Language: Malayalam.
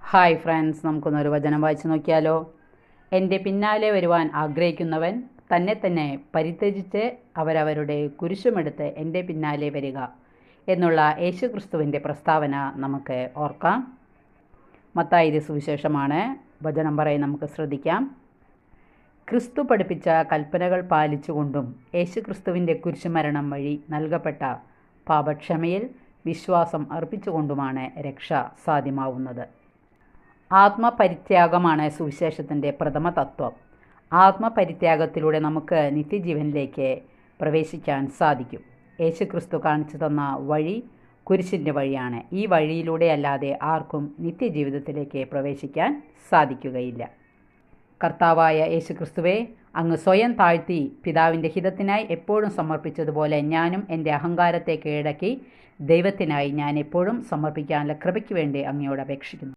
ഹായ് ഫ്രണ്ട്സ്, നമുക്കൊന്നൊരു വചനം വായിച്ചു നോക്കിയാലോ. എൻ്റെ പിന്നാലെ വരുവാൻ ആഗ്രഹിക്കുന്നവൻ തന്നെ തന്നെ പരിത്യജിച്ച് അവരവരുടെ കുരിശുമെടുത്ത് എൻ്റെ പിന്നാലെ വരിക എന്നുള്ള യേശുക്രിസ്തുവിൻ്റെ പ്രസ്താവന നമുക്ക് ഓർക്കാം. മത്തായിയുടെ സുവിശേഷമാണ്. വചനം പറയും നമുക്ക് ശ്രദ്ധിക്കാം. ക്രിസ്തു പഠിപ്പിച്ച കൽപ്പനകൾ പാലിച്ചുകൊണ്ടും യേശുക്രിസ്തുവിൻ്റെ കുരിശുമരണം വഴി നൽകപ്പെട്ട പാപക്ഷമയിൽ വിശ്വാസം അർപ്പിച്ചുകൊണ്ടുമാണ് രക്ഷ സാധ്യമാവുന്നത്. ആത്മപരിത്യാഗമാണ് സുവിശേഷത്തിൻ്റെ പ്രഥമ തത്വം. ആത്മപരിത്യാഗത്തിലൂടെ നമുക്ക് നിത്യജീവനിലേക്ക് പ്രവേശിക്കാൻ സാധിക്കും. യേശുക്രിസ്തു കാണിച്ചു തന്ന വഴി കുരിശിൻ്റെ വഴിയാണ്. ഈ വഴിയിലൂടെ അല്ലാതെ ആർക്കും നിത്യജീവിതത്തിലേക്ക് പ്രവേശിക്കാൻ സാധിക്കുകയില്ല. കർത്താവായ യേശുക്രിസ്തുവേ, അങ്ങ് സ്വയം താഴ്ത്തി പിതാവിൻ്റെ ഹിതത്തിനായി എപ്പോഴും സമർപ്പിച്ചതുപോലെ ഞാനും എൻ്റെ അഹങ്കാരത്തെ കീഴടക്കി ദൈവത്തിനായി ഞാൻ എപ്പോഴും സമർപ്പിക്കാനുള്ള കൃപയ്ക്ക് വേണ്ടി അങ്ങയോട് അപേക്ഷിക്കുന്നു.